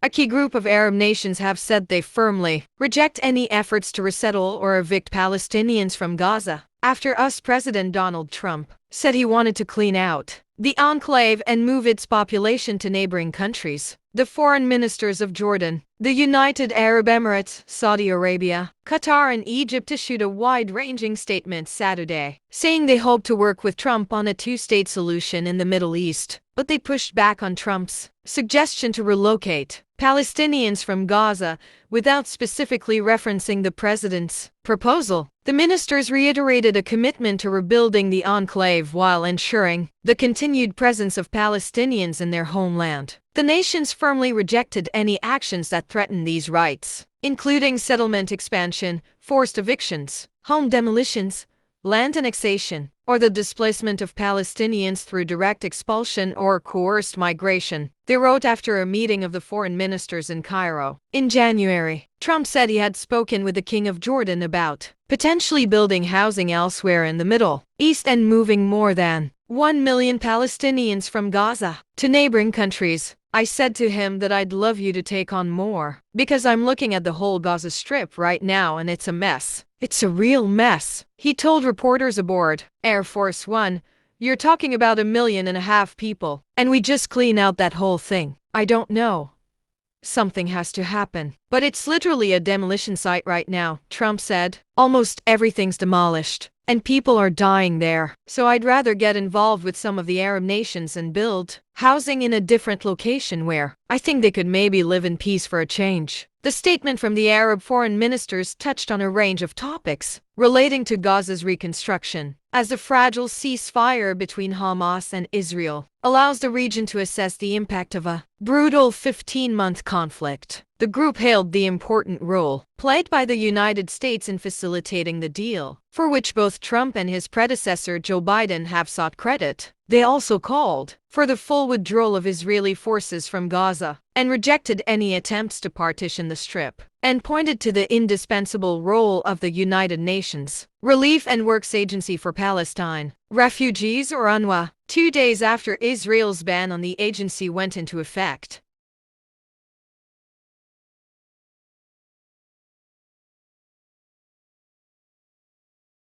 A key group of Arab nations have said they firmly reject any efforts to resettle or evict Palestinians from Gaza, after US President Donald Trump said he wanted to clean out the enclave and move its population to neighboring countries. The foreign ministers of Jordan, the United Arab Emirates, Saudi Arabia, Qatar and Egypt issued a wide-ranging statement Saturday, saying they hope to work with Trump on a two-state solution in the Middle East, but they pushed back on Trump's suggestion to relocate Palestinians from Gaza without specifically referencing the president's proposal. The ministers reiterated a commitment to rebuilding the enclave while ensuring the continued presence of Palestinians in their homeland. The nations firmly rejected any actions that threaten these rights, including settlement expansion, forced evictions, home demolitions, land annexation, or the displacement of Palestinians through direct expulsion or coerced migration, they wrote after a meeting of the foreign ministers in Cairo. In January, Trump said he had spoken with the King of Jordan about potentially building housing elsewhere in the Middle East and moving more than 1 million Palestinians from Gaza to neighboring countries. I said to him that I'd love you to take on more, because I'm looking at the whole Gaza Strip right now and it's a mess. It's a real mess, he told reporters aboard Air Force One. You're talking about 1.5 million people, and we just clean out that whole thing. I don't know. Something has to happen. But it's literally a demolition site right now, Trump said. Almost everything's demolished, and people are dying there. So I'd rather get involved with some of the Arab nations and build housing in a different location where I think they could maybe live in peace for a change. The statement from the Arab foreign ministers touched on a range of topics relating to Gaza's reconstruction, as the fragile ceasefire between Hamas and Israel allows the region to assess the impact of a brutal 15-month conflict. The group hailed the important role played by the United States in facilitating the deal, for which both Trump and his predecessor Joe Biden have sought credit. They also called for the full withdrawal of Israeli forces from Gaza and rejected any attempts to partition the Strip, and pointed to the indispensable role of the United Nations Relief and Works Agency for Palestine Refugees, or UNRWA. 2 days after Israel's ban on the agency went into effect,